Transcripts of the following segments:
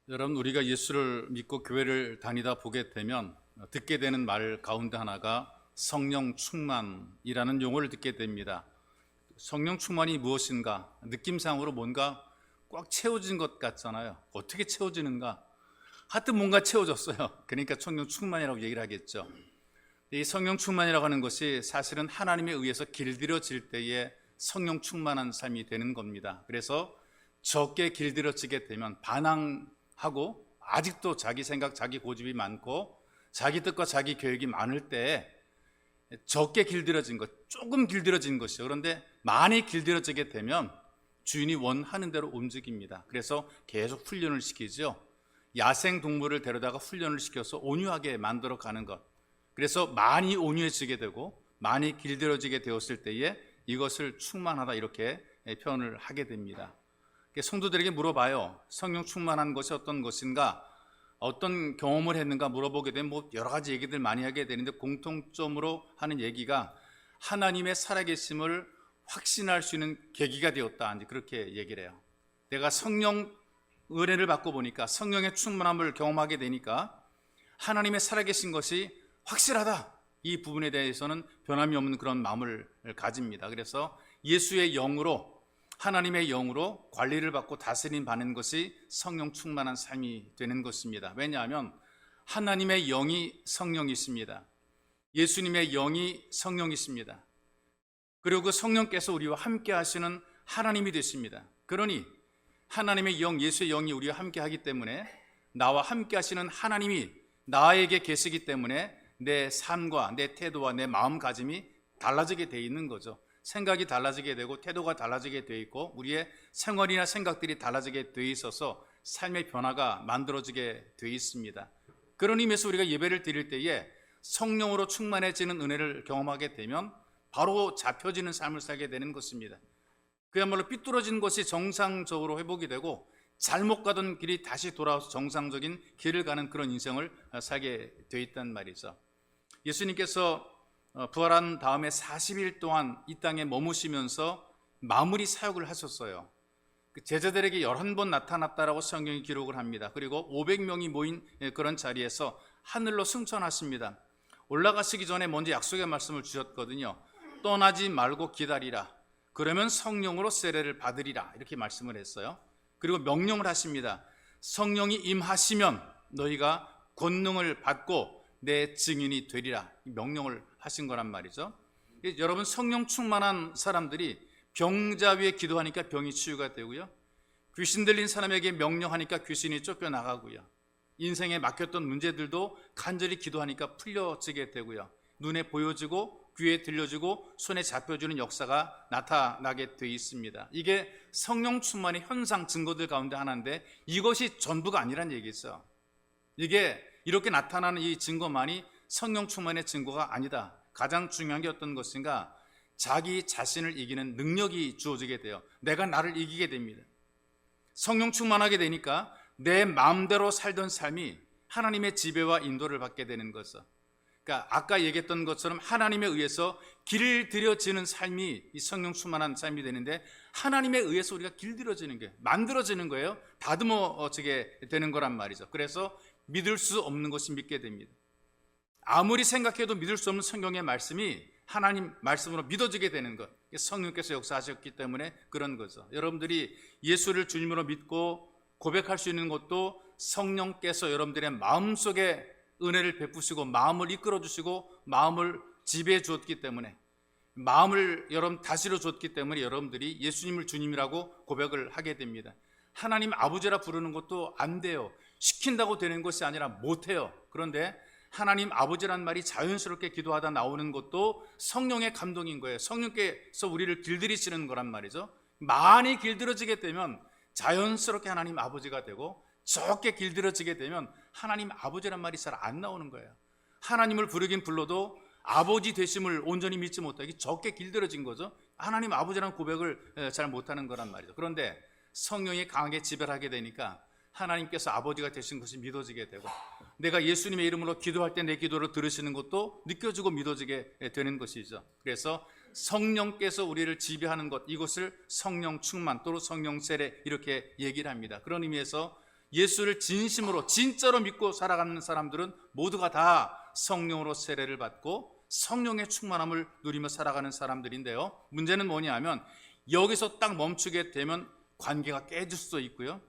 여러분, 우리가 예수를 믿고 교회를 다니다 보게 되면 듣게 되는 말 가운데 하나가 성령 충만이라는 용어를 듣게 됩니다. 성령 충만이 무엇인가? 느낌상으로 뭔가 꽉 채워진 것 같잖아요. 어떻게 채워지는가? 하여튼 뭔가 채워졌어요. 그러니까 성령 충만이라고 얘기를 하겠죠. 이 성령 충만이라고 하는 것이 사실은 하나님에 의해서 길들여질 때에 성령 충만한 삶이 되는 겁니다. 그래서 적게 길들여지게 되면 반항하고 아직도 자기 생각, 자기 고집이 많고 자기 뜻과 자기 계획이 많을 때 적게 길들여진 것, 조금 길들여진 것이죠. 그런데 많이 길들여지게 되면 주인이 원하는 대로 움직입니다. 그래서 계속 훈련을 시키죠. 야생 동물을 데려다가 훈련을 시켜서 온유하게 만들어 가는 것. 그래서 많이 온유해지게 되고 많이 길들여지게 되었을 때에 이것을 충만하다 이렇게 표현을 하게 됩니다. 성도들에게 물어봐요. 성령 충만한 것이 어떤 것인가? 어떤 경험을 했는가 물어보게 되면 여러 가지 얘기들 많이 하게 되는데 공통점으로 하는 얘기가 하나님의 살아계심을 확신할 수 있는 계기가 되었다. 그렇게 얘기를 해요. 내가 성령 은혜를 받고 보니까 성령의 충만함을 경험하게 되니까 하나님의 살아계신 것이 확실하다. 이 부분에 대해서는 변함이 없는 그런 마음을 가집니다. 그래서 예수의 영으로 하나님의 영으로 관리를 받고 다스림 받는 것이 성령 충만한 삶이 되는 것입니다. 왜냐하면 하나님의 영이 성령이십니다. 예수님의 영이 성령이십니다. 그리고 그 성령께서 우리와 함께 하시는 하나님이 되십니다. 그러니 하나님의 영, 예수의 영이 우리와 함께 하기 때문에 나와 함께 하시는 하나님이 나에게 계시기 때문에 내 삶과 내 태도와 내 마음가짐이 달라지게 돼 있는 거죠. 생각이 달라지게 되고 태도가 달라지게 돼 있고 우리의 생활이나 생각들이 달라지게 돼 있어서 삶의 변화가 만들어지게 돼 있습니다. 그런 의미에서 우리가 예배를 드릴 때에 성령으로 충만해지는 은혜를 경험하게 되면 바로 잡혀지는 삶을 살게 되는 것입니다. 그야말로 삐뚤어진 것이 정상적으로 회복이 되고 잘못 가던 길이 다시 돌아와서 정상적인 길을 가는 그런 인생을 살게 돼 있단 말이죠. 예수님께서 부활한 다음에 40일 동안 이 땅에 머무시면서 마무리 사역을 하셨어요. 제자들에게 11번 나타났다라고 성경이 기록을 합니다. 그리고 500명이 모인 그런 자리에서 하늘로 승천하십니다. 올라가시기 전에 먼저 약속의 말씀을 주셨거든요. 떠나지 말고 기다리라. 그러면 성령으로 세례를 받으리라. 이렇게 말씀을 했어요. 그리고 명령을 하십니다. 성령이 임하시면 너희가 권능을 받고 내 증인이 되리라. 명령을 하신 거란 말이죠. 여러분, 성령 충만한 사람들이 병자 위에 기도하니까 병이 치유가 되고요. 귀신 들린 사람에게 명령하니까 귀신이 쫓겨나가고요. 인생에 막혔던 문제들도 간절히 기도하니까 풀려지게 되고요. 눈에 보여지고 귀에 들려지고 손에 잡혀주는 역사가 나타나게 되어 있습니다. 이게 성령 충만의 현상 증거들 가운데 하나인데 이것이 전부가 아니란 얘기죠. 이게 이렇게 나타나는 이 증거만이 성령 충만의 증거가 아니다. 가장 중요한 게 어떤 것인가? 자기 자신을 이기는 능력이 주어지게 돼요. 내가 나를 이기게 됩니다. 성령 충만하게 되니까 내 마음대로 살던 삶이 하나님의 지배와 인도를 받게 되는 거죠. 그러니까 아까 얘기했던 것처럼 하나님에 의해서 길들여지는 삶이 이 성령 충만한 삶이 되는데 하나님에 의해서 우리가 길들여지는 게 만들어지는 거예요. 다듬어지게 되는 거란 말이죠. 그래서 믿을 수 없는 것이 믿게 됩니다. 아무리 생각해도 믿을 수 없는 성경의 말씀이 하나님 말씀으로 믿어지게 되는 것. 성령께서 역사하셨기 때문에 그런 거죠. 여러분들이 예수를 주님으로 믿고 고백할 수 있는 것도 성령께서 여러분들의 마음속에 은혜를 베푸시고 마음을 이끌어 주시고 마음을 지배해 주었기 때문에 마음을 여러분 다스려 줬기 때문에 여러분들이 예수님을 주님이라고 고백을 하게 됩니다. 하나님 아버지라 부르는 것도 안 돼요. 시킨다고 되는 것이 아니라 못해요. 그런데 하나님 아버지란 말이 자연스럽게 기도하다 나오는 것도 성령의 감동인 거예요. 성령께서 우리를 길들이시는 거란 말이죠. 많이 길들여지게 되면 자연스럽게 하나님 아버지가 되고 적게 길들여지게 되면 하나님 아버지란 말이 잘 안 나오는 거예요. 하나님을 부르긴 불러도 아버지 되심을 온전히 믿지 못하기 적게 길들여진 거죠. 하나님 아버지라는 고백을 잘 못하는 거란 말이죠. 그런데 성령이 강하게 지배하게 되니까 하나님께서 아버지가 되신 것이 믿어지게 되고 내가 예수님의 이름으로 기도할 때 내 기도를 들으시는 것도 느껴지고 믿어지게 되는 것이죠. 그래서 성령께서 우리를 지배하는 것, 이것을 성령 충만 또는 성령 세례 이렇게 얘기를 합니다. 그런 의미에서 예수를 진심으로 진짜로 믿고 살아가는 사람들은 모두가 다 성령으로 세례를 받고 성령의 충만함을 누리며 살아가는 사람들인데요, 문제는 뭐냐면 여기서 딱 멈추게 되면 관계가 깨질 수도 있고요,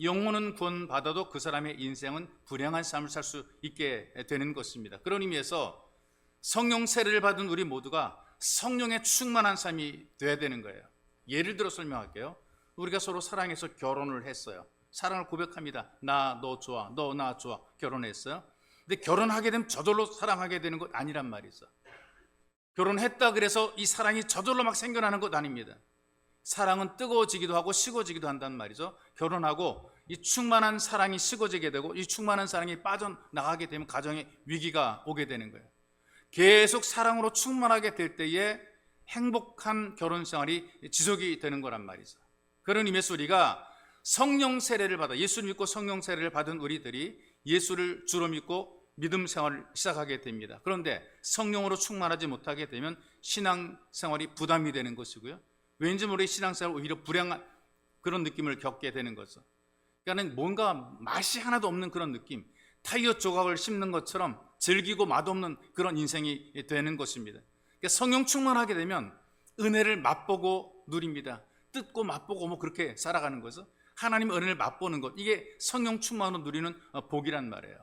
영혼은 구원받아도 그 사람의 인생은 불행한 삶을 살 수 있게 되는 것입니다. 그런 의미에서 성령 세례를 받은 우리 모두가 성령의 충만한 삶이 돼야 되는 거예요. 예를 들어 설명할게요. 우리가 서로 사랑해서 결혼을 했어요. 사랑을 고백합니다. 나 너 좋아, 너 나 좋아, 결혼했어요. 근데 결혼하게 되면 저절로 사랑하게 되는 것 아니란 말이죠. 결혼했다 그래서 이 사랑이 저절로 막 생겨나는 것 아닙니다. 사랑은 뜨거워지기도 하고 식어지기도 한단 말이죠. 결혼하고 이 충만한 사랑이 식어지게 되고 이 충만한 사랑이 빠져나가게 되면 가정에 위기가 오게 되는 거예요. 계속 사랑으로 충만하게 될 때에 행복한 결혼 생활이 지속이 되는 거란 말이죠. 그런 의미에서 우리가 성령 세례를 받아 예수를 믿고 성령 세례를 받은 우리들이 예수를 주로 믿고 믿음 생활을 시작하게 됩니다. 그런데 성령으로 충만하지 못하게 되면 신앙 생활이 부담이 되는 것이고요, 왠지 모르게 신앙생활 오히려 불행한 그런 느낌을 겪게 되는 거죠. 그러니까 뭔가 맛이 하나도 없는 그런 느낌, 타이어 조각을 씹는 것처럼 즐기고 맛없는 그런 인생이 되는 것입니다. 그러니까 성령 충만하게 되면 은혜를 맛보고 누립니다. 뜯고 맛보고 뭐 그렇게 살아가는 거죠. 하나님 은혜를 맛보는 것, 이게 성령 충만으로 누리는 복이란 말이에요.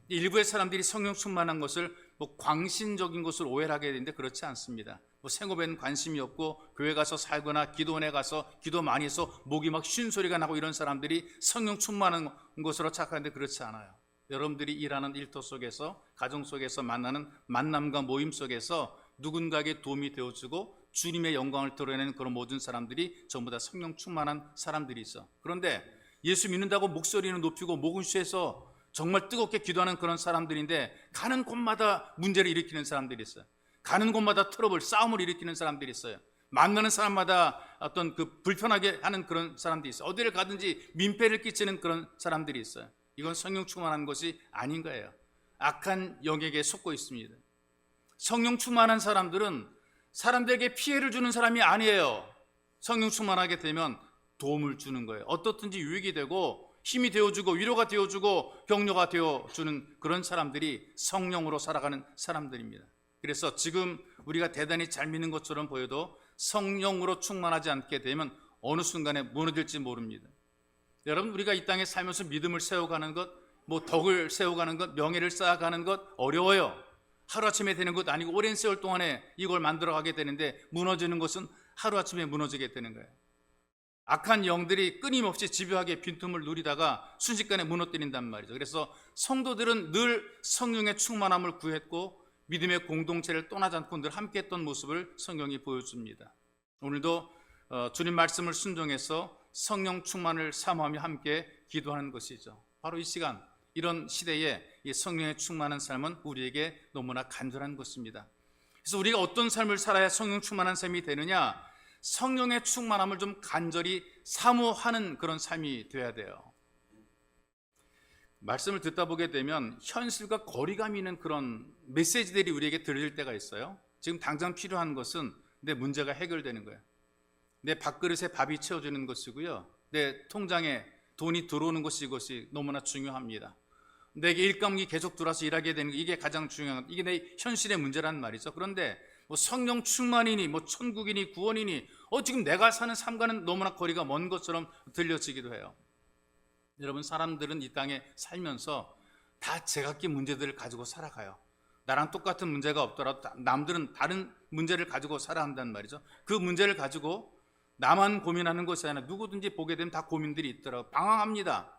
일부의 사람들이 성령 충만한 것을 뭐 광신적인 것을 오해를 하게 되는데 그렇지 않습니다. 뭐 생업에는 관심이 없고 교회 가서 살거나 기도원에 가서 기도 많이 해서 목이 막 쉰 소리가 나고 이런 사람들이 성령 충만한 것으로 착각하는데 그렇지 않아요. 여러분들이 일하는 일터 속에서, 가정 속에서 만나는 만남과 모임 속에서 누군가에게 도움이 되어주고 주님의 영광을 드러내는 그런 모든 사람들이 전부 다 성령 충만한 사람들이 있어. 그런데 예수 믿는다고 목소리는 높이고 목은 쉬어서 정말 뜨겁게 기도하는 그런 사람들인데 가는 곳마다 문제를 일으키는 사람들이 있어요. 가는 곳마다 트러블, 싸움을 일으키는 사람들이 있어요. 만나는 사람마다 어떤 그 불편하게 하는 그런 사람들이 있어요. 어디를 가든지 민폐를 끼치는 그런 사람들이 있어요. 이건 성령 충만한 것이 아닌 거예요. 악한 영에게 속고 있습니다. 성령 충만한 사람들은 사람들에게 피해를 주는 사람이 아니에요. 성령 충만하게 되면 도움을 주는 거예요. 어떻든지 유익이 되고 힘이 되어주고 위로가 되어주고 격려가 되어주는 그런 사람들이 성령으로 살아가는 사람들입니다. 그래서 지금 우리가 대단히 잘 믿는 것처럼 보여도 성령으로 충만하지 않게 되면 어느 순간에 무너질지 모릅니다. 여러분, 우리가 이 땅에 살면서 믿음을 세워가는 것, 뭐 덕을 세워가는 것, 명예를 쌓아가는 것 어려워요. 하루아침에 되는 것 아니고 오랜 세월 동안에 이걸 만들어가게 되는데 무너지는 것은 하루아침에 무너지게 되는 거예요. 악한 영들이 끊임없이 집요하게 빈틈을 누리다가 순식간에 무너뜨린단 말이죠. 그래서 성도들은 늘 성령의 충만함을 구했고 믿음의 공동체를 떠나지 않고 늘 함께했던 모습을 성경이 보여줍니다. 오늘도 주님 말씀을 순종해서 성령 충만을 사모하며 함께 기도하는 것이죠. 바로 이 시간, 이런 시대에 이 성령의 충만한 삶은 우리에게 너무나 간절한 것입니다. 그래서 우리가 어떤 삶을 살아야 성령 충만한 삶이 되느냐? 성령의 충만함을 좀 간절히 사모하는 그런 삶이 되어야 돼요. 말씀을 듣다 보게 되면 현실과 거리감이 있는 그런 메시지들이 우리에게 들릴 때가 있어요. 지금 당장 필요한 것은 내 문제가 해결되는 거예요. 내 밥그릇에 밥이 채워지는 것이고요, 내 통장에 돈이 들어오는 것이 이것이 너무나 중요합니다. 내게 일감이 계속 들어와서 일하게 되는 게 이게 가장 중요한, 이게 내 현실의 문제란 말이죠. 그런데 뭐 성령 충만이니 뭐 천국이니 구원이니 지금 내가 사는 삶과는 너무나 거리가 먼 것처럼 들려지기도 해요. 여러분, 사람들은 이 땅에 살면서 다 제각기 문제들을 가지고 살아가요. 나랑 똑같은 문제가 없더라도 남들은 다른 문제를 가지고 살아야 한단 말이죠. 그 문제를 가지고 나만 고민하는 것이 아니라 누구든지 보게 되면 다 고민들이 있더라고요. 방황합니다.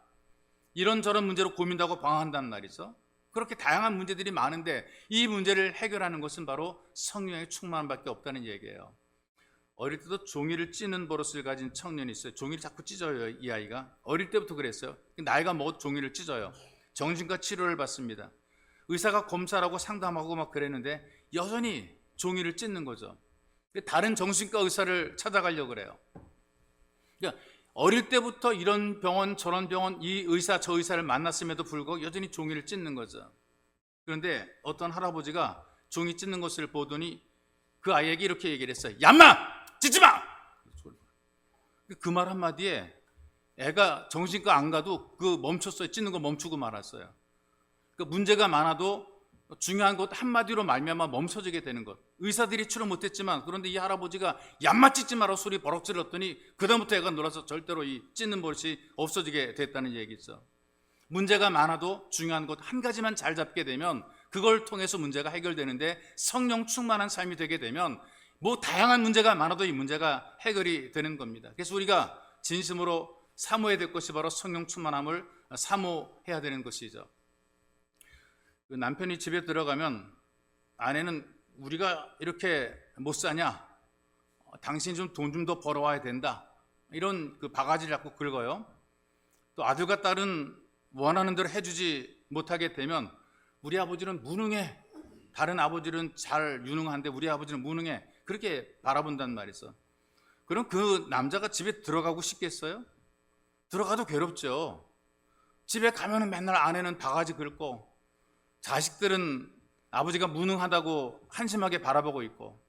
이런저런 문제로 고민하고 방황한단 말이죠. 그렇게 다양한 문제들이 많은데 이 문제를 해결하는 것은 바로 성령의 충만함밖에 없다는 얘기예요. 어릴 때도 종이를 찌는 버릇을 가진 청년이 있어요. 종이를 자꾸 찢어요, 이 아이가. 어릴 때부터 그랬어요. 나이가 먹어도 종이를 찢어요. 정신과 치료를 받습니다. 의사가 검사를 하고 상담하고 막 그랬는데 여전히 종이를 찢는 거죠. 다른 정신과 의사를 찾아가려고 그래요. 그러니까 어릴 때부터 이런 병원 저런 병원 이 의사 저 의사를 만났음에도 불구하고 여전히 종이를 찢는 거죠. 그런데 어떤 할아버지가 종이 찢는 것을 보더니 그 아이에게 이렇게 얘기를 했어요. 얌마! 찢지 마! 그 말 한마디에 애가 정신과 안 가도 멈췄어요. 찢는 거 멈추고 말았어요. 문제가 많아도 중요한 것 한마디로 말미암아 멈춰지게 되는 것. 의사들이 치료 못했지만, 그런데 이 할아버지가 얌마 찢지 마라 소리 버럭 질렀더니 그다음부터 애가 놀라서 절대로 이 찢는 버릇이 없어지게 됐다는 얘기죠. 문제가 많아도 중요한 것 한 가지만 잘 잡게 되면 그걸 통해서 문제가 해결되는데, 성령 충만한 삶이 되게 되면 다양한 문제가 많아도 이 문제가 해결이 되는 겁니다. 그래서 우리가 진심으로 사모해야 될 것이 바로 성령 충만함을 사모해야 되는 것이죠. 남편이 집에 들어가면 아내는 우리가 이렇게 못 사냐? 당신이 좀 돈 좀 더 벌어와야 된다. 이런 바가지를 자꾸 긁어요. 또 아들과 딸은 원하는 대로 해주지 못하게 되면 우리 아버지는 무능해. 다른 아버지는 잘 유능한데 우리 아버지는 무능해. 그렇게 바라본단 말이죠. 그럼 그 남자가 집에 들어가고 싶겠어요? 들어가도 괴롭죠. 집에 가면은 맨날 아내는 바가지 긁고 자식들은 아버지가 무능하다고 한심하게 바라보고 있고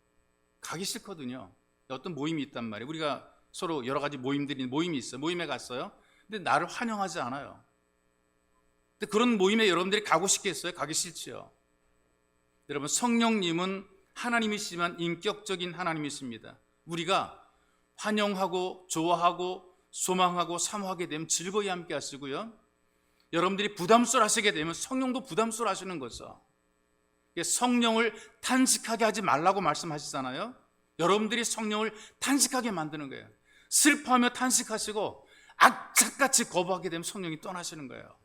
가기 싫거든요. 어떤 모임이 있단 말이에요. 우리가 서로 여러 가지 모임이 있어요. 모임에 갔어요. 근데 나를 환영하지 않아요. 근데 그런 모임에 여러분들이 가고 싶겠어요? 가기 싫지요. 여러분, 성령님은 하나님이시지만 인격적인 하나님이십니다. 우리가 환영하고 좋아하고 소망하고 사모하게 되면 즐거이 함께 하시고요. 여러분들이 부담스러워 하시게 되면 성령도 부담스러워 하시는 거죠. 성령을 탄식하게 하지 말라고 말씀하시잖아요. 여러분들이 성령을 탄식하게 만드는 거예요. 슬퍼하며 탄식하시고 악착같이 거부하게 되면 성령이 떠나시는 거예요.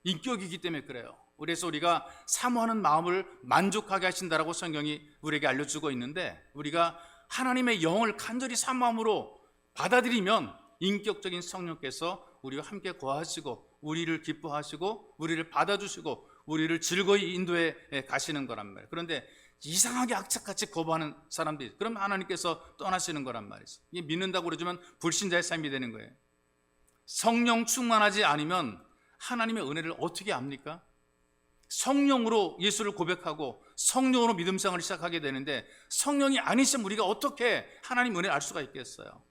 인격이기 때문에 그래요. 그래서 우리가 사모하는 마음을 만족하게 하신다라고 성경이 우리에게 알려주고 있는데, 우리가 하나님의 영을 간절히 사모함으로 받아들이면 인격적인 성령께서 우리와 함께 거하시고 우리를 기뻐하시고 우리를 받아주시고 우리를 즐거이 인도해 가시는 거란 말이에요. 그런데 이상하게 악착같이 거부하는 사람들이, 그럼 하나님께서 떠나시는 거란 말이죠. 이게 믿는다고 그러지만 불신자의 삶이 되는 거예요. 성령 충만하지 않으면 하나님의 은혜를 어떻게 압니까? 성령으로 예수를 고백하고 성령으로 믿음 생활을 시작하게 되는데, 성령이 아니시면 우리가 어떻게 하나님 은혜를 알 수가 있겠어요?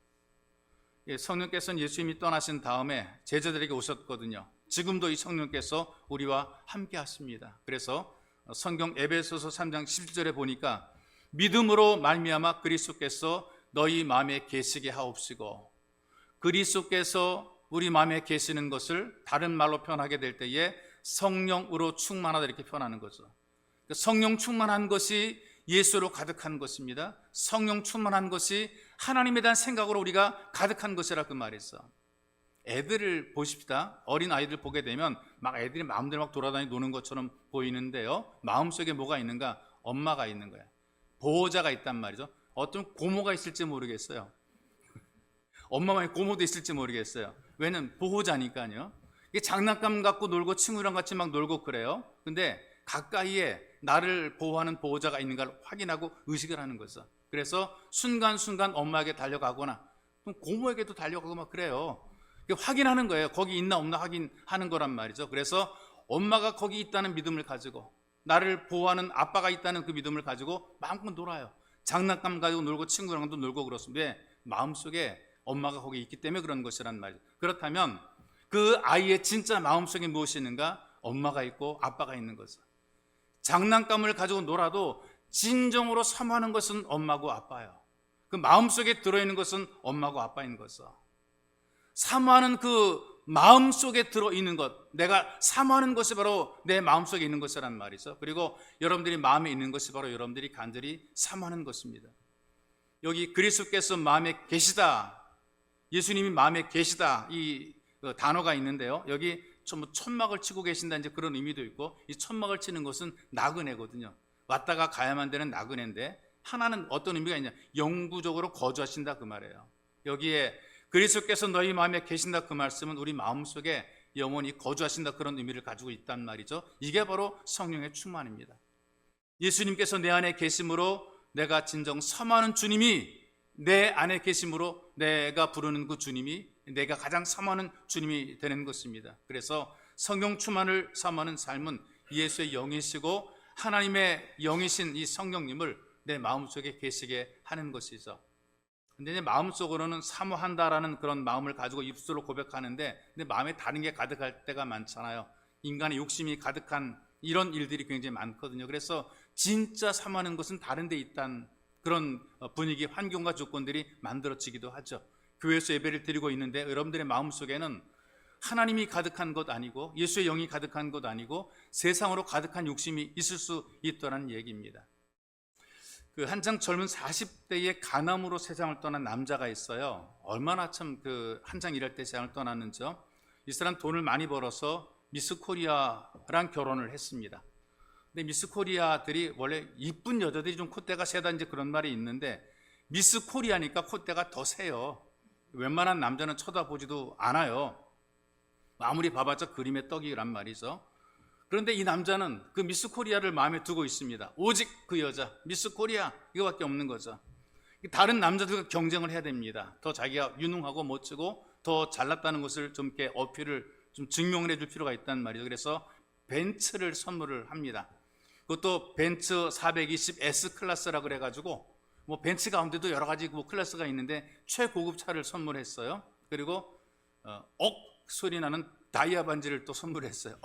성령께서는 예수님이 떠나신 다음에 제자들에게 오셨거든요. 지금도 이 성령께서 우리와 함께 하십니다. 그래서 성경 에베소서 3장 17절에 보니까 믿음으로 말미암아 그리스도께서 너희 마음에 계시게 하옵시고, 그리스도께서 우리 마음에 계시는 것을 다른 말로 표현하게 될 때에 성령으로 충만하다 이렇게 표현하는 거죠. 성령 충만한 것이 예수로 가득한 것입니다. 성령 충만한 것이 하나님에 대한 생각으로 우리가 가득한 것이라 그 말이죠. 애들을 보십시다. 어린 아이들 보게 되면 막 애들이 마음대로 막 돌아다니 노는 것처럼 보이는데요, 마음속에 뭐가 있는가? 엄마가 있는 거예요. 보호자가 있단 말이죠. 어떤 고모가 있을지 모르겠어요. 엄마만의 고모도 있을지 모르겠어요. 왜냐면 보호자니까요. 이게 장난감 갖고 놀고 친구랑 같이 막 놀고 그래요. 근데 가까이에 나를 보호하는 보호자가 있는가를 확인하고 의식을 하는 거죠. 그래서 순간순간 엄마에게 달려가거나 고모에게도 달려가고 막 그래요. 확인하는 거예요. 거기 있나 없나 확인하는 거란 말이죠. 그래서 엄마가 거기 있다는 믿음을 가지고, 나를 보호하는 아빠가 있다는 그 믿음을 가지고 마음껏 놀아요. 장난감 가지고 놀고 친구랑도 놀고 그렇습니다. 왜? 마음속에 엄마가 거기 있기 때문에 그런 것이란 말이죠. 그렇다면 그 아이의 진짜 마음속에 무엇이 있는가? 엄마가 있고 아빠가 있는 거죠. 장난감을 가지고 놀아도 진정으로 사모하는 것은 엄마고 아빠예요. 그 마음속에 들어있는 것은 엄마고 아빠인 거죠. 사모하는 그 마음속에 들어있는 것, 내가 사모하는 것이 바로 내 마음속에 있는 것이란 말이죠. 그리고 여러분들이 마음에 있는 것이 바로 여러분들이 간절히 사모하는 것입니다. 여기 그리스도께서 마음에 계시다, 예수님이 마음에 계시다, 이 단어가 있는데요, 여기 천막을 치고 계신다 이제 그런 의미도 있고, 이 천막을 치는 것은 나그네거든요. 왔다가 가야만 되는 나그네인데, 하나는 어떤 의미가 있냐? 영구적으로 거주하신다 그 말이에요. 여기에 그리스도께서 너희 마음에 계신다 그 말씀은 우리 마음속에 영원히 거주하신다 그런 의미를 가지고 있단 말이죠. 이게 바로 성령의 충만입니다. 예수님께서 내 안에 계심으로 내가 진정 사모하는 주님이 내 안에 계심으로 내가 부르는 그 주님이 내가 가장 사모하는 주님이 되는 것입니다. 그래서 성령 충만을 사모하는 삶은 예수의 영이시고 하나님의 영이신 이 성령님을 내 마음속에 계시게 하는 것이죠. 근데 이제 마음속으로는 사모한다라는 그런 마음을 가지고 입술로 고백하는데, 근데 마음에 다른 게 가득할 때가 많잖아요. 인간의 욕심이 가득한 이런 일들이 굉장히 많거든요. 그래서 진짜 사모하는 것은 다른 데 있다는 그런 분위기, 환경과 조건들이 만들어지기도 하죠. 교회에서 예배를 드리고 있는데 여러분들의 마음속에는 하나님이 가득한 것 아니고 예수의 영이 가득한 것 아니고 세상으로 가득한 욕심이 있을 수 있다는 얘기입니다. 그 한창 젊은 40대의 간암으로 세상을 떠난 남자가 있어요. 얼마나 참 그 한창 일할 때 세상을 떠났는지요. 이 사람 돈을 많이 벌어서 미스 코리아랑 결혼을 했습니다. 근데 미스 코리아들이 원래 이쁜 여자들이 좀 콧대가 세다 이제 그런 말이 있는데, 미스 코리아니까 콧대가 더 세요. 웬만한 남자는 쳐다보지도 않아요. 아무리 봐봤자 그림의 떡이란 말이죠. 그런데 이 남자는 그 미스 코리아를 마음에 두고 있습니다. 오직 그 여자, 미스 코리아, 이거밖에 없는 거죠. 다른 남자들과 경쟁을 해야 됩니다. 더 자기가 유능하고 멋지고 더 잘났다는 것을 좀 이렇게 어필을 좀 증명을 해줄 필요가 있단 말이죠. 그래서 벤츠를 선물을 합니다. 그것도 벤츠 420 S 클래스라 그래가지고 뭐 벤츠 가운데도 여러 가지 뭐 클래스가 있는데 최고급 차를 선물했어요. 그리고 억 소리 나는 다이아 반지를 또 선물했어요.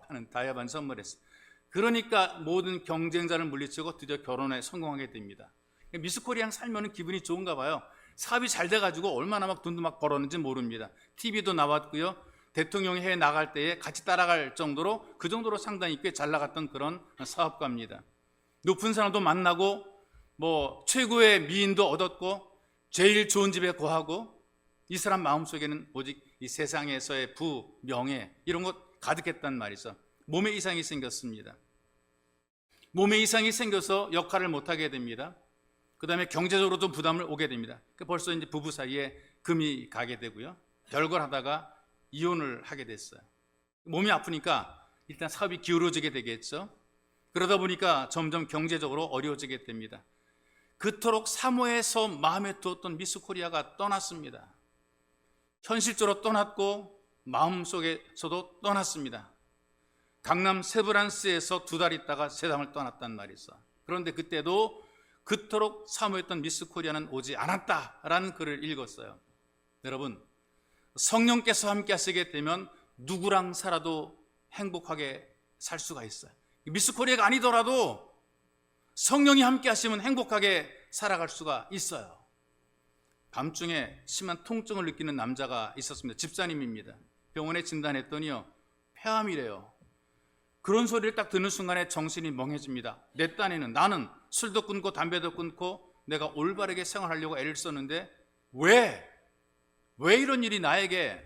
하는 다이아 반지 선물했어요. 그러니까 모든 경쟁자를 물리치고 드디어 결혼에 성공하게 됩니다. 미스 코리아 살면은 기분이 좋은가 봐요. 사업이 잘 돼가지고 얼마나 막 돈도 막 벌었는지 모릅니다. TV도 나왔고요. 대통령이 해외 나갈 때에 같이 따라갈 정도로, 그 정도로 상당히 꽤 잘 나갔던 그런 사업가입니다. 높은 사람도 만나고 뭐 최고의 미인도 얻었고 제일 좋은 집에 거하고, 이 사람 마음속에는 오직 이 세상에서의 부, 명예 이런 것 가득했단 말이죠. 몸에 이상이 생겼습니다. 몸에 이상이 생겨서 역할을 못하게 됩니다. 그 다음에 경제적으로도 부담을 오게 됩니다. 벌써 이제 부부 사이에 금이 가게 되고요. 별걸 하다가 이혼을 하게 됐어요. 몸이 아프니까 일단 사업이 기울어지게 되겠죠. 그러다 보니까 점점 경제적으로 어려워지게 됩니다. 그토록 사모해서 마음에 두었던 미스 코리아가 떠났습니다. 현실적으로 떠났고 마음속에서도 떠났습니다. 강남 세브란스에서 2달 있다가 세상을 떠났단 말이죠. 그런데 그때도 그토록 사모했던 미스 코리아는 오지 않았다라는 글을 읽었어요. 여러분, 성령께서 함께 하시게 되면 누구랑 살아도 행복하게 살 수가 있어요. 미스 코리아가 아니더라도 성령이 함께 하시면 행복하게 살아갈 수가 있어요. 밤중에 심한 통증을 느끼는 남자가 있었습니다. 집사님입니다. 병원에 진단했더니요, 폐암이래요. 그런 소리를 딱 듣는 순간에 정신이 멍해집니다. 내 딴에는 나는 술도 끊고 담배도 끊고 내가 올바르게 생활하려고 애를 썼는데 왜 이런 일이 나에게,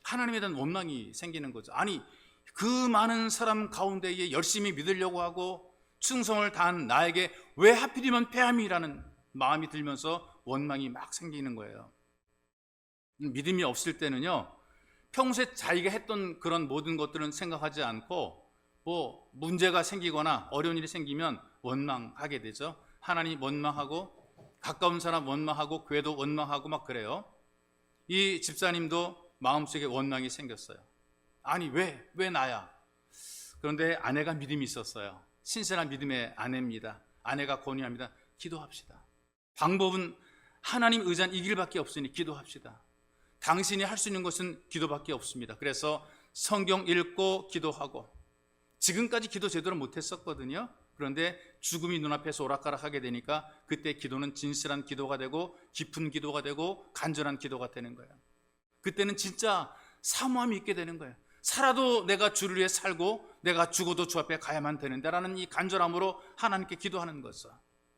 하나님에 대한 원망이 생기는 거죠. 아니, 그 많은 사람 가운데에 열심히 믿으려고 하고 충성을 다한 나에게 왜 하필이면 폐암이라는 마음이 들면서 원망이 막 생기는 거예요. 믿음이 없을 때는요, 평소에 자기가 했던 그런 모든 것들은 생각하지 않고 뭐 문제가 생기거나 어려운 일이 생기면 원망하게 되죠. 하나님 원망하고 가까운 사람 원망하고 교회도 원망하고 막 그래요. 이 집사님도 마음속에 원망이 생겼어요. 아니 왜 나야? 그런데 아내가 믿음이 있었어요. 신실한 믿음의 아내입니다. 아내가 권유합니다. 기도합시다. 방법은 하나님 의지한 이 길밖에 없으니 기도합시다. 당신이 할 수 있는 것은 기도밖에 없습니다. 그래서 성경 읽고 기도하고, 지금까지 기도 제대로 못했었거든요. 그런데 죽음이 눈앞에서 오락가락하게 되니까 그때 기도는 진실한 기도가 되고 깊은 기도가 되고 간절한 기도가 되는 거예요. 그때는 진짜 사모함이 있게 되는 거예요. 살아도 내가 주를 위해 살고 내가 죽어도 주 앞에 가야만 되는데 라는 이 간절함으로 하나님께 기도하는 거죠.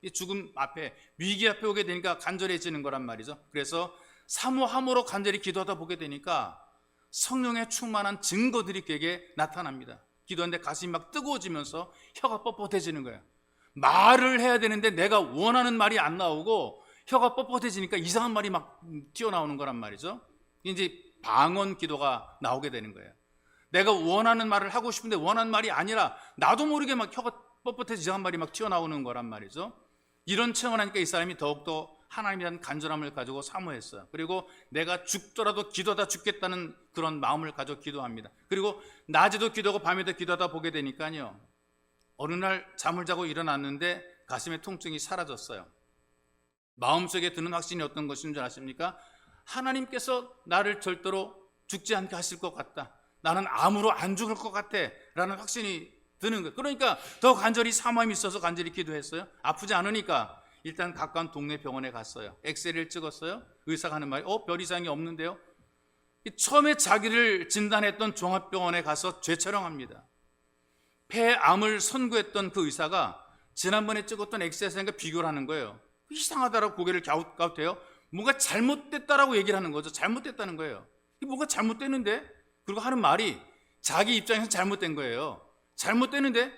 이 죽음 앞에, 위기 앞에 오게 되니까 간절해지는 거란 말이죠. 그래서 사모함으로 간절히 기도하다 보게 되니까 성령의 충만한 증거들이 그에게 나타납니다. 기도하는데 가슴이 막 뜨거워지면서 혀가 뻣뻣해지는 거예요. 말을 해야 되는데 내가 원하는 말이 안 나오고 혀가 뻣뻣해지니까 이상한 말이 막 튀어나오는 거란 말이죠. 이제 방언 기도가 나오게 되는 거예요. 내가 원하는 말을 하고 싶은데 원하는 말이 아니라 나도 모르게 막 혀가 뻣뻣해서 이상한 말이 막 튀어나오는 거란 말이죠. 이런 체험을 하니까 이 사람이 더욱더 하나님에 대한 간절함을 가지고 사모했어요. 그리고 내가 죽더라도 기도하다 죽겠다는 그런 마음을 가지고 기도합니다. 그리고 낮에도 기도하고 밤에도 기도하다 보게 되니까요, 어느 날 잠을 자고 일어났는데 가슴의 통증이 사라졌어요. 마음속에 드는 확신이 어떤 것인 줄 아십니까? 하나님께서 나를 절대로 죽지 않게 하실 것 같다. 나는 암으로 안 죽을 것 같아. 라는 확신이 드는 거예요. 그러니까 더 간절히 사모함이 있어서 간절히 기도했어요. 아프지 않으니까 일단 가까운 동네 병원에 갔어요. 엑스레이를 찍었어요. 의사가 하는 말이 별 이상이 없는데요. 처음에 자기를 진단했던 종합병원에 가서 재촬영합니다. 폐암을 선고했던 그 의사가 지난번에 찍었던 엑스레이과 비교를 하는 거예요. 이상하다라고 고개를 갸웃갸웃해요. 뭔가 잘못됐다라고 얘기를 하는 거죠. 잘못됐다는 거예요. 뭔가 잘못됐는데? 그리고 하는 말이 자기 입장에서 잘못된 거예요. 잘못됐는데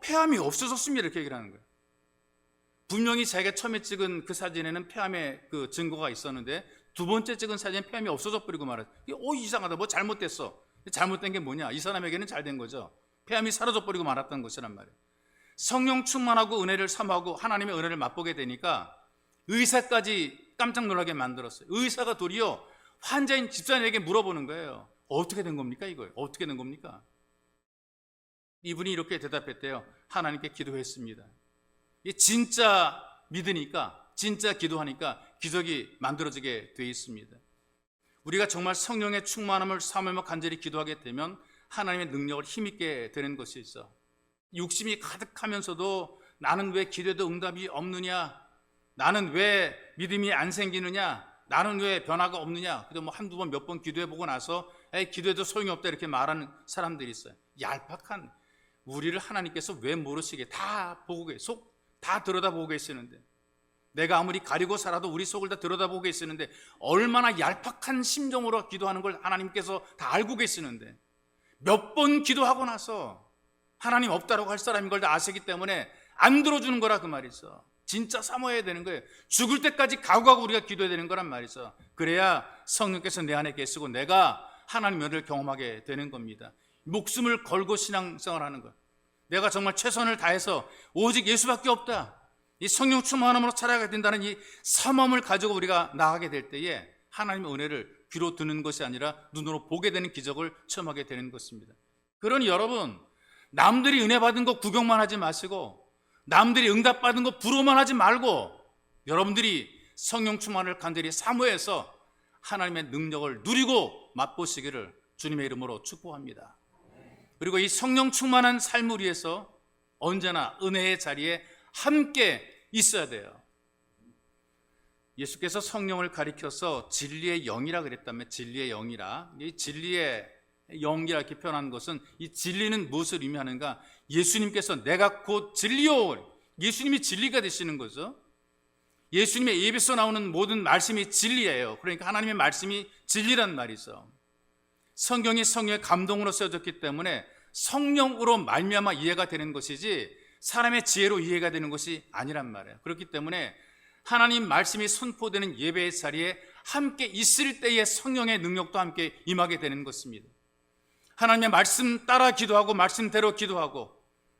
폐암이 없어졌습니다. 이렇게 얘기를 하는 거예요. 분명히 자기가 처음에 찍은 그 사진에는 폐암의 그 증거가 있었는데 두 번째 찍은 사진에 폐암이 없어져 버리고 말았어요. 이상하다. 뭐 잘못됐어. 잘못된 게 뭐냐? 이 사람에게는 잘 된 거죠. 폐암이 사라져 버리고 말았던 것이란 말이에요. 성령 충만하고 은혜를 사모하고 하나님의 은혜를 맛보게 되니까 의사까지 깜짝 놀라게 만들었어요. 의사가 도리어 환자인 집사님에게 물어보는 거예요. 어떻게 된 겁니까? 이거예요. 어떻게 된 겁니까? 이분이 이렇게 대답했대요. 하나님께 기도했습니다. 진짜 믿으니까, 진짜 기도하니까 기적이 만들어지게 되어 있습니다. 우리가 정말 성령의 충만함을 사모하며 간절히 기도하게 되면 하나님의 능력을 힘있게 되는 것이 있어. 욕심이 가득하면서도 나는 왜 기도해도 응답이 없느냐? 나는 왜 믿음이 안 생기느냐? 나는 왜 변화가 없느냐? 그래도 뭐 한두 번 몇 번 기도해보고 나서 기도해도 소용이 없다 이렇게 말하는 사람들이 있어요. 얄팍한, 우리를 하나님께서 왜 모르시게 다 보고 다 들여다보고 계시는데, 내가 아무리 가리고 살아도 우리 속을 다 들여다보고 계시는데 얼마나 얄팍한 심정으로 기도하는 걸 하나님께서 다 알고 계시는데 몇 번 기도하고 나서 하나님 없다라고 할 사람인 걸 다 아시기 때문에 안 들어주는 거라 그 말이죠. 진짜 사모해야 되는 거예요. 죽을 때까지 각오하고 우리가 기도해야 되는 거란 말이죠. 그래야 성령께서 내 안에 계시고 내가 하나님의 은혜를 경험하게 되는 겁니다. 목숨을 걸고 신앙생활을 하는 것, 내가 정말 최선을 다해서 오직 예수밖에 없다, 이 성령 충만함으로 살아가야 된다는 이 사모함을 가지고 우리가 나아가게 될 때에 하나님의 은혜를 귀로 듣는 것이 아니라 눈으로 보게 되는 기적을 체험하게 되는 것입니다. 그러니 여러분, 남들이 은혜 받은 거 구경만 하지 마시고 남들이 응답 받은 거 부러워만 하지 말고 여러분들이 성령 충만을 간절히 사모해서 하나님의 능력을 누리고 맛보시기를 주님의 이름으로 축복합니다. 그리고 이 성령 충만한 삶을 위해서 언제나 은혜의 자리에 함께 있어야 돼요. 예수께서 성령을 가리켜서 진리의 영이라 그랬다면, 진리의 영이라, 이 진리의 영이라 이렇게 표현한 것은, 이 진리는 무엇을 의미하는가? 예수님께서 내가 곧 진리요, 예수님이 진리가 되시는 거죠. 예수님의 입에서 나오는 모든 말씀이 진리예요. 그러니까 하나님의 말씀이 진리란 말이죠. 성경이 성령의 감동으로 쓰여졌기 때문에 성령으로 말미암아 이해가 되는 것이지 사람의 지혜로 이해가 되는 것이 아니란 말이에요. 그렇기 때문에 하나님 말씀이 선포되는 예배의 자리에 함께 있을 때의 성령의 능력도 함께 임하게 되는 것입니다. 하나님의 말씀 따라 기도하고 말씀대로 기도하고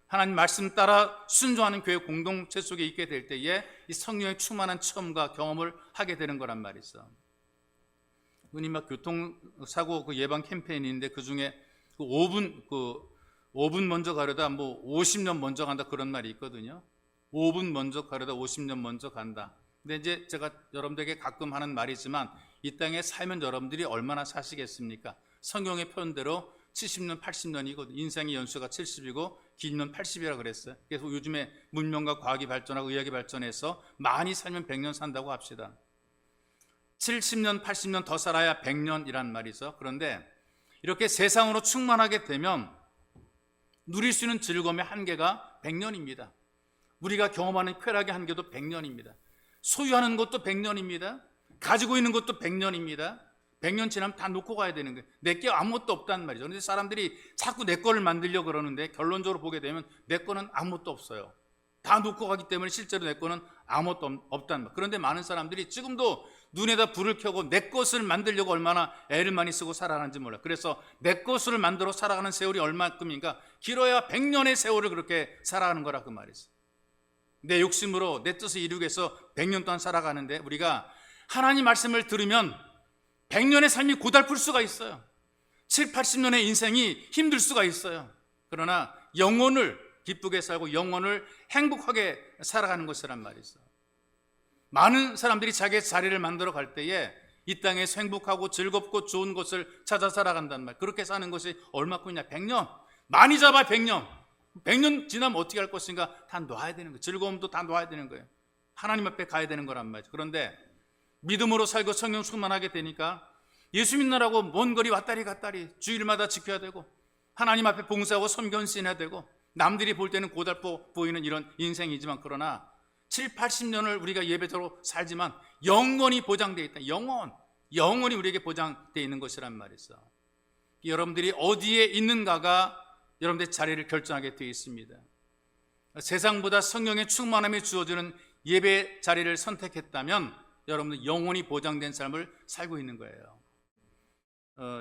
하나님 말씀 따라 순종하는 교회 공동체 속에 있게 될 때에 이 성령의 충만한 체험과 경험을 하게 되는 거란 말이죠. 흔히 막 교통사고 그 예방 캠페인이 있는데 그 중에 5분 먼저 가려다 50년 먼저 간다 그런 말이 있거든요. 5분 먼저 가려다 50년 먼저 간다. 근데 이제 제가 여러분들에게 가끔 하는 말이지만 이 땅에 살면 여러분들이 얼마나 사시겠습니까? 성경의 표현대로 70년, 80년이거든요. 인생의 연수가 70이고 긴 년 80이라 그랬어요. 그래서 요즘에 문명과 과학이 발전하고 의학이 발전해서 많이 살면 100년 산다고 합시다. 70년, 80년 더 살아야 100년이란 말이죠. 그런데 이렇게 세상으로 충만하게 되면 누릴 수 있는 즐거움의 한계가 100년입니다. 우리가 경험하는 쾌락의 한계도 100년입니다. 소유하는 것도 100년입니다. 가지고 있는 것도 100년입니다. 100년 지나면 다 놓고 가야 되는 거예요. 내게 아무것도 없다는 말이죠. 그런데 사람들이 자꾸 내 거를 만들려고 그러는데 결론적으로 보게 되면 내 거는 아무것도 없어요. 다 놓고 가기 때문에 실제로 내 거는 아무것도 없다는 말. 그런데 많은 사람들이 지금도 눈에다 불을 켜고 내 것을 만들려고 얼마나 애를 많이 쓰고 살아가는지 몰라요. 그래서 내 것을 만들어 살아가는 세월이 얼마큼인가? 길어야 100년의 세월을 그렇게 살아가는 거라 그 말이죠. 내 욕심으로 내 뜻을 이루기 위해서 100년 동안 살아가는데 우리가 하나님 말씀을 들으면 100년의 삶이 고달플 수가 있어요. 7, 80년의 인생이 힘들 수가 있어요. 그러나 영혼을 기쁘게 살고 영혼을 행복하게 살아가는 것이란 말이죠. 많은 사람들이 자기의 자리를 만들어 갈 때에 이 땅에서 행복하고 즐겁고 좋은 곳을 찾아 살아간단 말이에요. 그렇게 사는 것이 얼마큼이냐? 100년. 많이 잡아 100년. 100년 지나면 어떻게 할 것인가? 다 놔야 되는 거예요. 즐거움도 다 놔야 되는 거예요. 하나님 앞에 가야 되는 거란 말이죠. 그런데 믿음으로 살고 성령 충만하게 되니까 예수 믿느라고 먼 거리 왔다리 갔다리 주일마다 지켜야 되고 하나님 앞에 봉사하고 섬견신해야 되고 남들이 볼 때는 고달퍼 보이는 이런 인생이지만 그러나 7, 80년을 우리가 예배자로 살지만 영원히 보장되어 있다. 영원히 우리에게 보장되어 있는 것이란 말이죠. 여러분들이 어디에 있는가가 여러분들의 자리를 결정하게 되어 있습니다. 세상보다 성령의 충만함이 주어지는 예배 자리를 선택했다면 여러분은 영원히 보장된 삶을 살고 있는 거예요.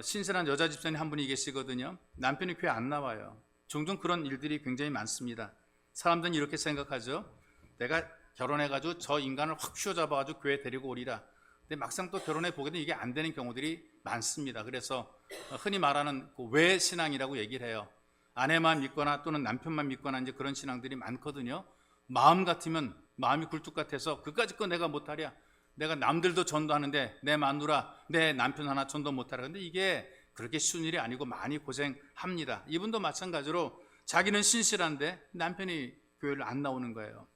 신실한 여자 집사님 한 분이 계시거든요. 남편이 교회 안 나와요. 종종 그런 일들이 굉장히 많습니다. 사람들은 이렇게 생각하죠. 내가 결혼해가지고 저 인간을 확 휘어잡아가지고 교회 데리고 오리라. 근데 막상 또 결혼해 보게 되면 이게 안 되는 경우들이 많습니다. 그래서 흔히 말하는 외 신앙이라고 얘기를 해요. 아내만 믿거나 또는 남편만 믿거나 이제 그런 신앙들이 많거든요. 마음 같으면 마음이 굴뚝 같아서 그까짓 거 내가 못하랴. 내가 남들도 전도하는데 내 마누라, 내 남편 하나 전도 못하라. 근데 이게 그렇게 쉬운 일이 아니고 많이 고생합니다. 이분도 마찬가지로 자기는 신실한데 남편이 교회를 안 나오는 거예요.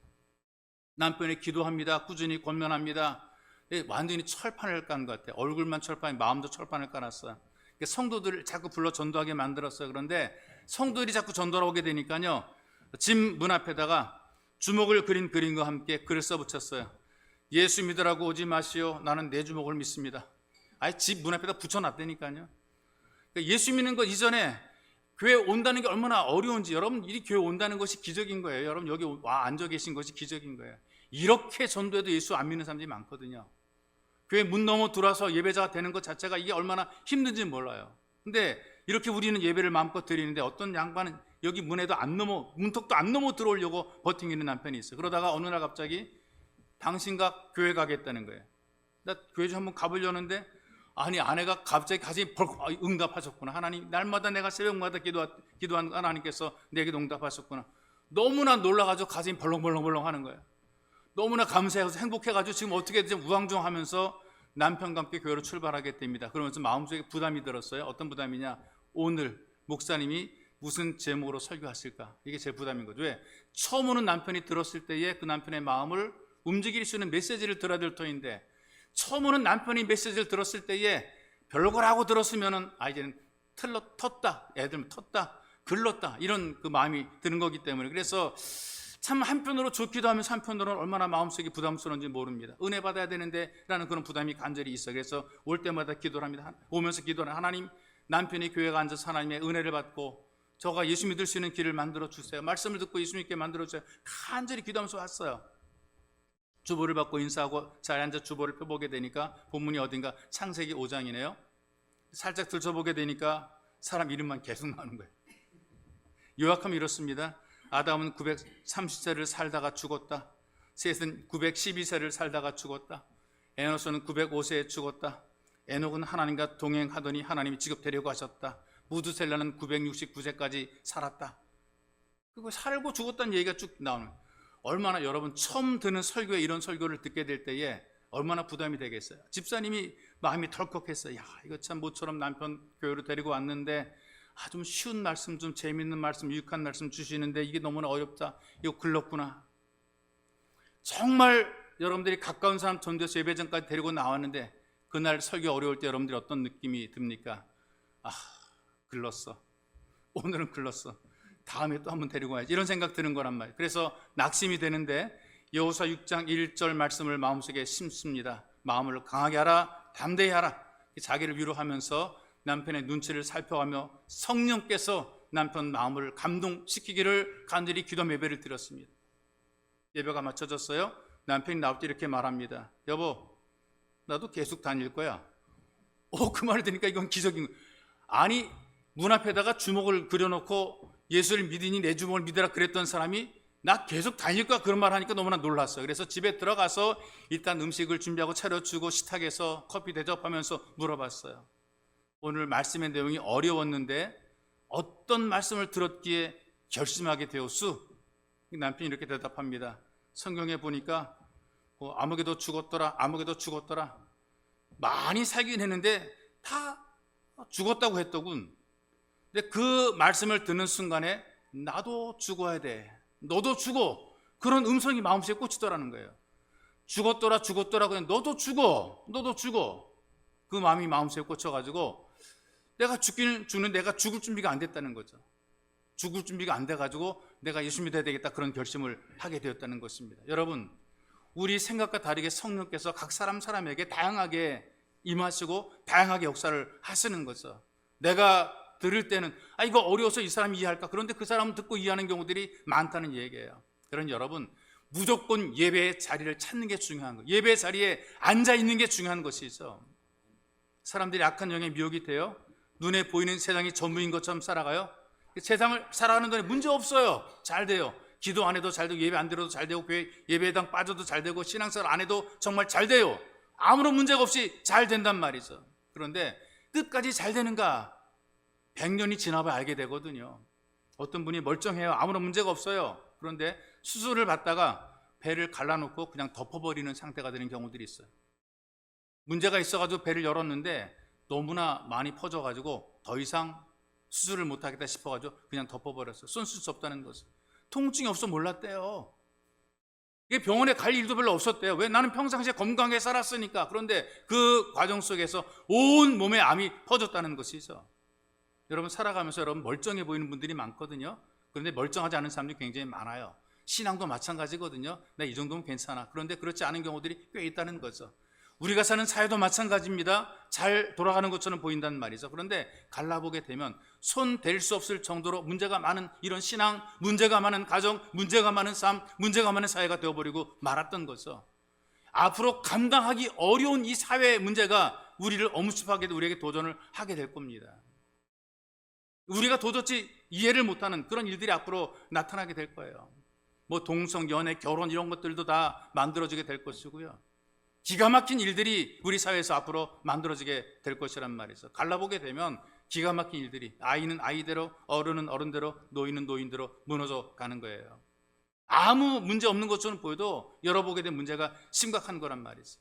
남편이 기도합니다. 꾸준히 권면합니다. 완전히 철판을 깐 것 같아요. 얼굴만 철판이 마음도 철판을 깔았어요. 성도들을 자꾸 불러 전도하게 만들었어요. 그런데 성도들이 자꾸 전도를 오게 되니까요, 집 문 앞에다가 주먹을 그린 그림과 함께 글을 써붙였어요. 예수 믿으라고 오지 마시오. 나는 내 주먹을 믿습니다. 아예 집 문 앞에다 붙여놨다니까요. 그러니까 예수 믿는 것 이전에 교회 온다는 게 얼마나 어려운지, 여러분 이 교회 온다는 것이 기적인 거예요. 여러분 여기 와 앉아 계신 것이 기적인 거예요. 이렇게 전도해도 예수 안 믿는 사람들이 많거든요. 교회 문 넘어 들어와서 예배자가 되는 것 자체가 이게 얼마나 힘든지 몰라요. 근데 이렇게 우리는 예배를 마음껏 드리는데 어떤 양반은 여기 문에도 안 넘어, 문턱도 안 넘어 들어오려고 버팅기는 남편이 있어요. 그러다가 어느 날 갑자기 당신과 교회 가겠다는 거예요. 나 교회 좀 한번 가보려는데, 아니 아내가 갑자기 가슴이 벌컥 응답하셨구나. 하나님, 날마다 내가 새벽마다 기도한 하나님께서 내게도 응답하셨구나. 너무나 놀라가지고 가슴이 벌렁벌렁 하는 거예요. 너무나 감사해서 행복해가지고 지금 어떻게든 우왕좌왕하면서 남편과 함께 교회로 출발하게 됩니다. 그러면서 마음속에 부담이 들었어요. 어떤 부담이냐? 오늘 목사님이 무슨 제목으로 설교하실까? 이게 제 부담인 거죠. 왜? 처음 오는 남편이 들었을 때에 그 남편의 마음을 움직일 수 있는 메시지를 들어야 될 터인데, 처음 오는 남편이 메시지를 들었을 때에 별걸 하고 들었으면은 이제는 텄다, 애들 텄다, 글렀다, 이런 그 마음이 드는 거기 때문에, 그래서 참 한편으로 좋기도 하면서 한편으로는 얼마나 마음속이 부담스러운지 모릅니다. 은혜 받아야 되는데 라는 그런 부담이 간절히 있어요. 그래서 올 때마다 기도를 합니다. 오면서 기도를, 하나님, 남편이 교회에 앉아서 하나님의 은혜를 받고 저가 예수 믿을 수 있는 길을 만들어 주세요. 말씀을 듣고 예수 믿게 만들어 주세요. 간절히 기도하면서 왔어요. 주보를 받고 인사하고 자리에 앉아 주보를 펴보게 되니까 본문이 어딘가 창세기 5장이네요. 살짝 들춰보게 되니까 사람 이름만 계속 나오는 거예요. 요약하면 이렇습니다. 아담은 930세를 살다가 죽었다. 셋은 912세를 살다가 죽었다. 에노스는 905세에 죽었다. 에녹은 하나님과 동행하더니 하나님이 직업 데려고 하셨다. 무드셀라는 969세까지 살았다. 그리고 살고 죽었다는 얘기가 쭉 나오는 거예요. 얼마나 여러분 처음 듣는 설교에 이런 설교를 듣게 될 때에 얼마나 부담이 되겠어요. 집사님이 마음이 덜컥했어요. 야, 이거 참 모처럼 남편 교회로 데리고 왔는데 좀 쉬운 말씀, 좀 재밌는 말씀, 유익한 말씀 주시는데 이게 너무나 어렵다. 이거 글렀구나. 정말 여러분들이 가까운 사람 전도해서 예배전까지 데리고 나왔는데 그날 설교 어려울 때 여러분들이 어떤 느낌이 듭니까? 글렀어. 오늘은 글렀어. 다음에 또 한번 데리고 와야지. 이런 생각 드는 거란 말이에요. 그래서 낙심이 되는데 여호수아 6장 1절 말씀을 마음속에 심습니다. 마음을 강하게 하라, 담대히 하라. 자기를 위로하면서 남편의 눈치를 살펴가며 성령께서 남편 마음을 감동시키기를 간절히 기도 예배를 드렸습니다. 예배가 마쳐졌어요. 남편이 나올 때 이렇게 말합니다. 여보, 나도 계속 다닐 거야. 그 말을 들으니까 이건 기적인 거예요. 아니, 문 앞에다가 주먹을 그려놓고 예수를 믿으니 내 주먹을 믿으라 그랬던 사람이 나 계속 다닐 거야 그런 말 하니까 너무나 놀랐어요. 그래서 집에 들어가서 일단 음식을 준비하고 차려주고 식탁에서 커피 대접하면서 물어봤어요. 오늘 말씀의 내용이 어려웠는데 어떤 말씀을 들었기에 결심하게 되었수? 남편이 이렇게 대답합니다. 성경에 보니까 아무개도 죽었더라, 아무개도 죽었더라. 많이 살긴 했는데 다 죽었다고 했더군. 근데 그 말씀을 듣는 순간에 나도 죽어야 돼, 너도 죽어, 그런 음성이 마음속에 꽂히더라는 거예요. 죽었더라 죽었더라, 그냥 너도 죽어, 너도 죽어. 그 마음이 마음속에 꽂혀가지고 내가 죽는 내가 죽을 준비가 안 됐다는 거죠. 죽을 준비가 안 돼가지고 내가 예수 믿어야 되겠다, 그런 결심을 하게 되었다는 것입니다. 여러분, 우리 생각과 다르게 성령께서 각 사람에게 다양하게 임하시고 다양하게 역사를 하시는 거죠. 내가 들을 때는 이거 어려워서 이 사람이 이해할까? 그런데 그 사람은 듣고 이해하는 경우들이 많다는 얘기예요. 그런 여러분, 무조건 예배의 자리를 찾는 게 중요한 거예요. 예배의 자리에 앉아 있는 게 중요한 것이죠. 사람들이 악한 영에 미혹이 돼요. 눈에 보이는 세상이 전부인 것처럼 살아가요. 세상을 살아가는 동안에 문제 없어요. 잘 돼요. 기도 안 해도 잘 되고, 예배 안 들어도 잘 되고, 교회 예배당 빠져도 잘 되고, 신앙생활 안 해도 정말 잘 돼요. 아무런 문제가 없이 잘 된단 말이죠. 그런데 끝까지 잘 되는가? 100년이 지나봐야 알게 되거든요. 어떤 분이 멀쩡해요. 아무런 문제가 없어요. 그런데 수술을 받다가 배를 갈라놓고 그냥 덮어버리는 상태가 되는 경우들이 있어요. 문제가 있어가지고 배를 열었는데 너무나 많이 퍼져가지고 더 이상 수술을 못하겠다 싶어가지고 그냥 덮어버렸어요. 손 쓸 수 없다는 것을. 통증이 없어 몰랐대요. 이게 병원에 갈 일도 별로 없었대요. 왜? 나는 평상시에 건강하게 살았으니까. 그런데 그 과정 속에서 온 몸에 암이 퍼졌다는 것이죠. 여러분, 살아가면서 여러분 멀쩡해 보이는 분들이 많거든요. 그런데 멀쩡하지 않은 사람들이 굉장히 많아요. 신앙도 마찬가지거든요. 나 이 정도면 괜찮아. 그런데 그렇지 않은 경우들이 꽤 있다는 거죠. 우리가 사는 사회도 마찬가지입니다. 잘 돌아가는 것처럼 보인다는 말이죠. 그런데 갈라보게 되면 손 댈 수 없을 정도로 문제가 많은 이런 신앙, 문제가 많은 가정, 문제가 많은 삶, 문제가 많은 사회가 되어버리고 말았던 거죠. 앞으로 감당하기 어려운 이 사회의 문제가 우리를 엄습하게, 우리에게 도전을 하게 될 겁니다. 우리가 도저히 이해를 못하는 그런 일들이 앞으로 나타나게 될 거예요. 뭐 동성, 연애, 결혼 이런 것들도 다 만들어지게 될 것이고요. 기가 막힌 일들이 우리 사회에서 앞으로 만들어지게 될 것이란 말이죠. 갈라보게 되면 기가 막힌 일들이, 아이는 아이대로, 어른은 어른대로, 노인은 노인대로 무너져 가는 거예요. 아무 문제 없는 것처럼 보여도 열어보게 된 문제가 심각한 거란 말이죠.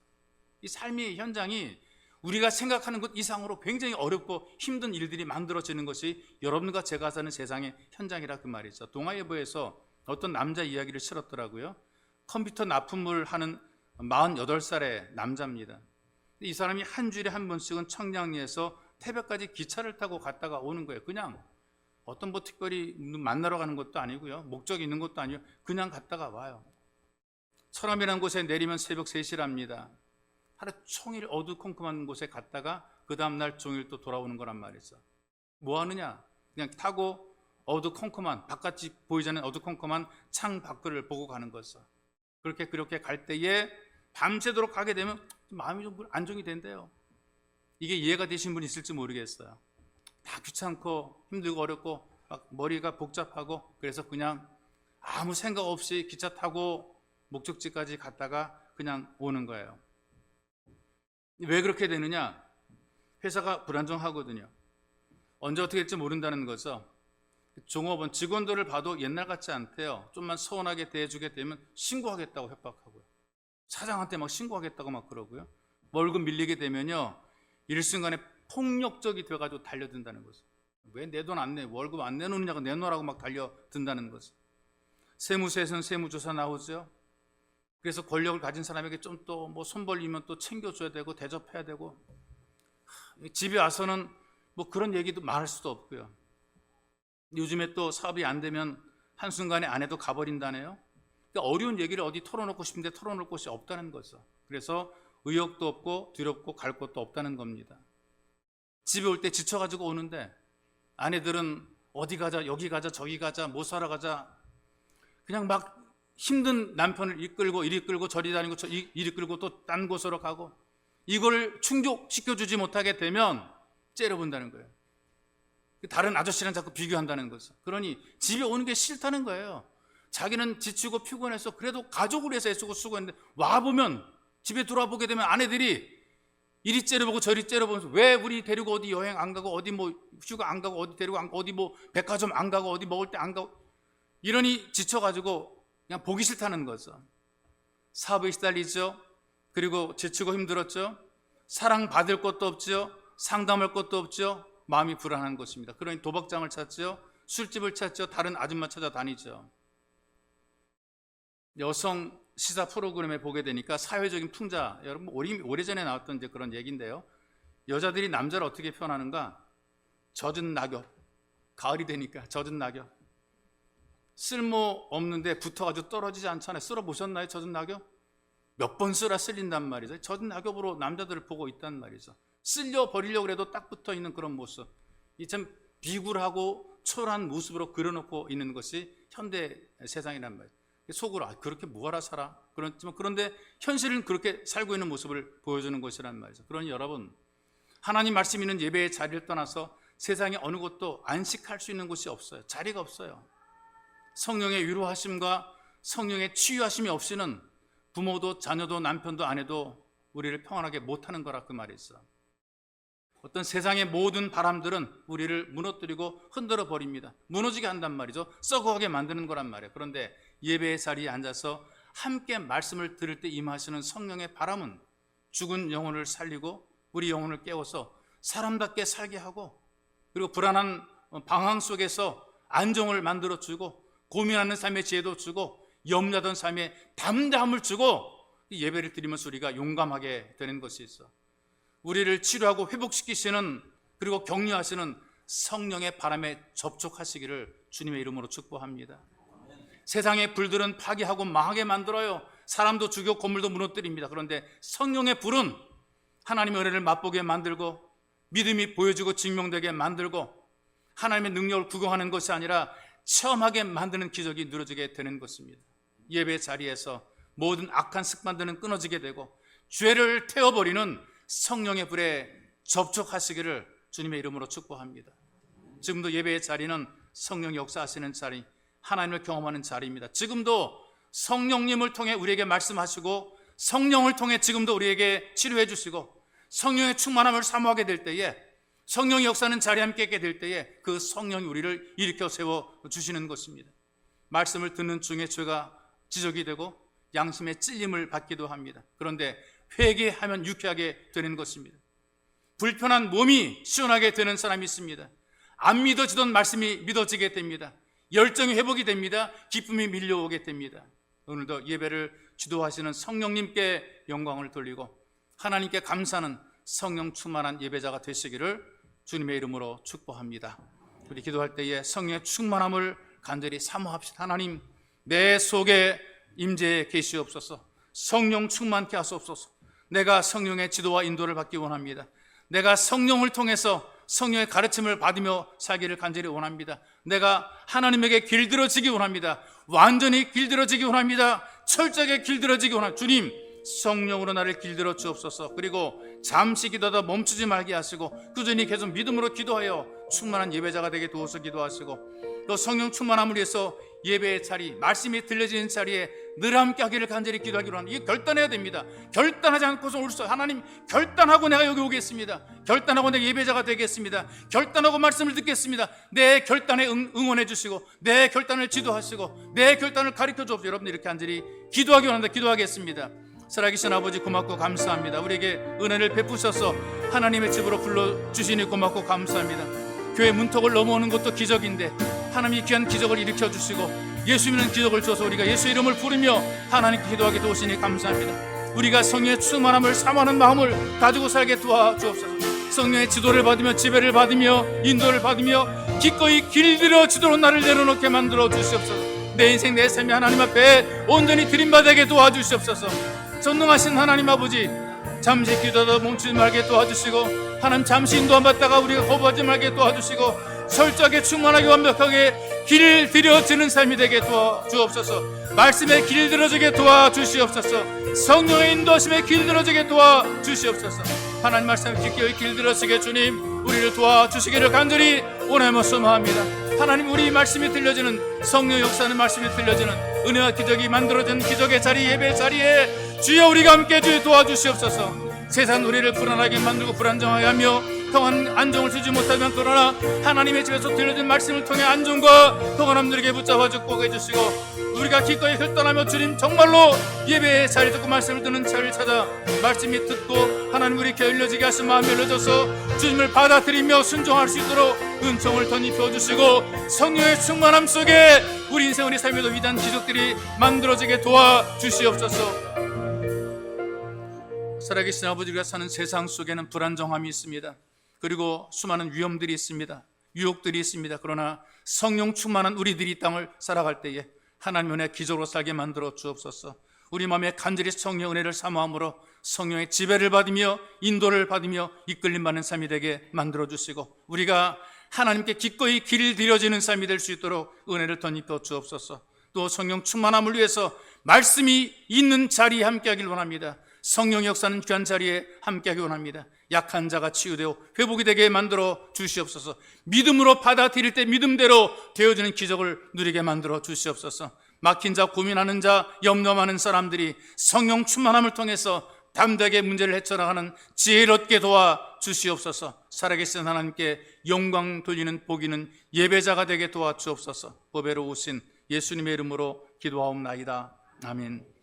이 삶의 현장이 우리가 생각하는 것 이상으로 굉장히 어렵고 힘든 일들이 만들어지는 것이 여러분과 제가 사는 세상의 현장이라 그 말이죠. 동아일보에서 어떤 남자 이야기를 실었더라고요. 컴퓨터 납품을 하는 48살의 남자입니다. 이 사람이 한 주일에 한 번씩은 청량리에서 태백까지 기차를 타고 갔다가 오는 거예요. 그냥 어떤 뭐 특별히 만나러 가는 것도 아니고요, 목적이 있는 것도 아니고 그냥 갔다가 와요. 철암이라는 곳에 내리면 새벽 3시랍니다. 하루 종일 어두컴컴한 곳에 갔다가 그 다음날 종일 또 돌아오는 거란 말이죠. 뭐 하느냐? 그냥 타고 어두컴컴한, 바깥이 보이지 않는 어두컴컴한 창 밖을 보고 가는 거죠. 그렇게 갈 때에 밤새도록 가게 되면 마음이 좀 안정이 된대요. 이게 이해가 되신 분 있을지 모르겠어요. 다 귀찮고 힘들고 어렵고 막 머리가 복잡하고, 그래서 그냥 아무 생각 없이 기차 타고 목적지까지 갔다가 그냥 오는 거예요. 왜 그렇게 되느냐? 회사가 불안정하거든요. 언제 어떻게 될지 모른다는 거죠. 종업원, 직원들을 봐도 옛날 같지 않대요. 좀만 서운하게 대해주게 되면 신고하겠다고 협박하고요. 사장한테 막 신고하겠다고 막 그러고요. 월급 밀리게 되면요, 일순간에 폭력적이 돼가지고 달려든다는 거죠. 왜 내 돈 안 내? 월급 안 내놓느냐고 내놓으라고 막 달려든다는 거죠. 세무서에서는 세무조사 나오죠. 그래서 권력을 가진 사람에게 좀 또 뭐 손 벌리면 또 챙겨줘야 되고 대접해야 되고, 집에 와서는 뭐 그런 얘기도 말할 수도 없고요. 요즘에 또 사업이 안 되면 한순간에 아내도 가버린다네요. 그러니까 어려운 얘기를 어디 털어놓고 싶은데 털어놓을 곳이 없다는 거죠. 그래서 의욕도 없고 두렵고 갈 곳도 없다는 겁니다. 집에 올 때 지쳐가지고 오는데 아내들은 어디 가자, 여기 가자, 저기 가자, 뭐 사러 가자, 그냥 막 힘든 남편을 이끌고 이리 끌고 저리 다니고 이리 끌고 또 딴 곳으로 가고, 이걸 충족시켜주지 못하게 되면 째려본다는 거예요. 다른 아저씨랑 자꾸 비교한다는 거죠. 그러니 집에 오는 게 싫다는 거예요. 자기는 지치고 피곤해서 그래도 가족을 위해서 애쓰고 수고했는데 와보면, 집에 돌아보게 되면 아내들이 이리 째려보고 저리 째려보면서 왜 우리 데리고 어디 여행 안 가고, 어디 뭐 휴가 안 가고, 어디 데리고 안 가고, 어디 뭐 백화점 안 가고, 어디 먹을 때 안 가고, 이러니 지쳐가지고 그냥 보기 싫다는 거죠. 사업에 시달리죠. 그리고 지치고 힘들었죠. 사랑받을 것도 없죠. 상담할 것도 없죠. 마음이 불안한 것입니다. 그러니 도박장을 찾죠. 술집을 찾죠. 다른 아줌마 찾아다니죠. 여성 시사 프로그램에 보게 되니까 사회적인 풍자, 여러분 오래전에 나왔던 이제 그런 얘기인데요. 여자들이 남자를 어떻게 표현하는가? 젖은 낙엽. 가을이 되니까 젖은 낙엽. 쓸모 없는데 붙어가지고 떨어지지 않잖아요. 쓸어보셨나요? 젖은 낙엽? 몇 번 쓸어 쓸린단 말이죠. 젖은 낙엽으로 남자들을 보고 있단 말이죠. 쓸려 버리려고 해도 딱 붙어 있는 그런 모습. 이 참 비굴하고 초라한 모습으로 그려놓고 있는 것이 현대 세상이란 말이에요. 속으로 그렇게 뭐하라 살아. 그런데 현실은 그렇게 살고 있는 모습을 보여주는 것이란 말이죠. 그러니 여러분, 하나님 말씀 있는 예배의 자리를 떠나서 세상에 어느 곳도 안식할 수 있는 곳이 없어요. 자리가 없어요. 성령의 위로하심과 성령의 치유하심이 없이는 부모도 자녀도 남편도 아내도 우리를 평안하게 못하는 거라 그 말이 있어. 어떤 세상의 모든 바람들은 우리를 무너뜨리고 흔들어 버립니다. 무너지게 한단 말이죠. 썩어가게 만드는 거란 말이에요. 그런데 예배의 자리에 앉아서 함께 말씀을 들을 때 임하시는 성령의 바람은 죽은 영혼을 살리고 우리 영혼을 깨워서 사람답게 살게 하고, 그리고 불안한 방황 속에서 안정을 만들어 주고, 고민하는 삶의 지혜도 주고, 염려하던 삶에 담대함을 주고, 예배를 드리면서 우리가 용감하게 되는 것이 있어. 우리를 치료하고 회복시키시는, 그리고 격려하시는 성령의 바람에 접촉하시기를 주님의 이름으로 축복합니다. 세상의 불들은 파괴하고 망하게 만들어요. 사람도 죽여 건물도 무너뜨립니다. 그런데 성령의 불은 하나님의 은혜를 맛보게 만들고, 믿음이 보여지고 증명되게 만들고, 하나님의 능력을 구경하는 것이 아니라 체험하게 만드는 기적이 누려지게 되는 것입니다. 예배 자리에서 모든 악한 습관들은 끊어지게 되고, 죄를 태워버리는 성령의 불에 접촉하시기를 주님의 이름으로 축복합니다. 지금도 예배의 자리는 성령이 역사하시는 자리, 하나님을 경험하는 자리입니다. 지금도 성령님을 통해 우리에게 말씀하시고, 성령을 통해 지금도 우리에게 치료해 주시고, 성령의 충만함을 사모하게 될 때에, 성령이 역사하는 자리에 함께 있게 될 때에 그 성령이 우리를 일으켜 세워 주시는 것입니다. 말씀을 듣는 중에 죄가 지적이 되고 양심의 찔림을 받기도 합니다. 그런데 회개하면 유쾌하게 되는 것입니다. 불편한 몸이 시원하게 되는 사람이 있습니다. 안 믿어지던 말씀이 믿어지게 됩니다. 열정이 회복이 됩니다. 기쁨이 밀려오게 됩니다. 오늘도 예배를 주도하시는 성령님께 영광을 돌리고 하나님께 감사하는 성령 충만한 예배자가 되시기를 주님의 이름으로 축복합니다. 우리 기도할 때에 성령의 충만함을 간절히 사모합시다. 하나님, 내 속에 임재해 계시옵소서. 성령 충만케 하시옵소서. 내가 성령의 지도와 인도를 받기 원합니다. 내가 성령을 통해서 성령의 가르침을 받으며 살기를 간절히 원합니다. 내가 하나님에게 길들어지기 원합니다. 완전히 길들어지기 원합니다. 철저하게 길들어지기 원합니다. 주님, 성령으로 나를 길들어 주옵소서. 그리고 잠시 기도하다 멈추지 말게 하시고 꾸준히 계속 믿음으로 기도하여 충만한 예배자가 되게 도와서 기도하시고, 또 성령 충만함을 위해서 예배의 자리, 말씀이 들려지는 자리에 늘 함께 하기를 간절히 기도하기로 합니다. 이게 결단해야 됩니다. 결단하지 않고서 올 수, 하나님 결단하고 내가 여기 오겠습니다. 결단하고 내가 예배자가 되겠습니다. 결단하고 말씀을 듣겠습니다. 내 결단에 응원해 주시고 내 결단을 지도하시고 내 결단을 가르쳐 주옵소서. 여러분들 이렇게 간절히 기도하기 원한다. 기도하겠습니다. 살아계신 아버지 고맙고 감사합니다. 우리에게 은혜를 베푸셔서 하나님의 집으로 불러주시니 고맙고 감사합니다. 교회 문턱을 넘어오는 것도 기적인데 하나님이 귀한 기적을 일으켜 주시고 예수 믿는 기적을 줘서 우리가 예수 이름을 부르며 하나님께 기도하게 도우시니 감사합니다. 우리가 성령의 충만함을 사모하는 마음을 가지고 살게 도와주옵소서. 성령의 지도를 받으며 지배를 받으며 인도를 받으며 기꺼이 길들여지도록 나를 내려놓게 만들어 주시옵소서. 내 인생 내 삶이 하나님 앞에 온전히 드림받게 도와주시옵소서. 전능하신 하나님 아버지, 잠시 기도하다 멈추지 말게 도와주시고 하나님 잠시 인도 안 받다가 우리가 거부하지 말게 도와주시고 철저하게 충만하게 완벽하게 길들여지는 삶이 되게 도와주옵소서. 말씀에 길들여지게 도와주시옵소서. 성령의 인도하심에 길들여지게 도와주시옵소서. 하나님 말씀에 기꺼이 길들여지게 주님 우리를 도와주시기를 간절히 원하며 소망합니다. 하나님, 우리 말씀이 들려지는, 성령 역사하는 말씀이 들려지는 은혜와 기적이 만들어진 기적의 자리, 예배의 자리에 주여 우리가 함께 주여 도와주시옵소서. 세상 우리를 불안하게 만들고 불안정하게 하며 평안 안정을 주지 못하면 그러나 하나님의 집에서 들려진 말씀을 통해 안정과 평안함 누리게 붙잡아 주고 해주시고 우리가 기꺼이 혈단하며 주님 정말로 예배의 자리 듣고 말씀을 듣는 자리를 찾아 말씀이 듣고 하나님 우리 게을러지게 하신 마음이 열려져서 주님을 받아들이며 순종할 수 있도록 은총을 덧입혀 주시고 성령의 충만함 속에 우리 인생 우리 삶에도 위대한 기적들이 만들어지게 도와주시옵소서. 살아계신 아버지가 사는 세상 속에는 불안정함이 있습니다. 그리고 수많은 위험들이 있습니다. 유혹들이 있습니다. 그러나 성령 충만한 우리들이 이 땅을 살아갈 때에 하나님 은혜 기적으로 살게 만들어 주옵소서. 우리 마음에 간절히 성령 은혜를 사모함으로 성령의 지배를 받으며 인도를 받으며 이끌림 받는 삶이 되게 만들어 주시고 우리가 하나님께 기꺼이 길을 들여지는 삶이 될 수 있도록 은혜를 덧입혀 주옵소서. 또 성령 충만함을 위해서 말씀이 있는 자리에 함께하길 원합니다. 성령 역사는 귀한 자리에 함께하기 원합니다. 약한 자가 치유되어 회복이 되게 만들어 주시옵소서. 믿음으로 받아들일 때 믿음대로 되어지는 기적을 누리게 만들어 주시옵소서. 막힌 자, 고민하는 자, 염려 많은 사람들이 성령 충만함을 통해서 담대하게 문제를 헤쳐나가는 지혜를 얻게 도와주시옵소서. 살아계신 하나님께 영광 돌리는 복이는 예배자가 되게 도와주옵소서. 보배로 오신 예수님의 이름으로 기도하옵나이다. 아멘.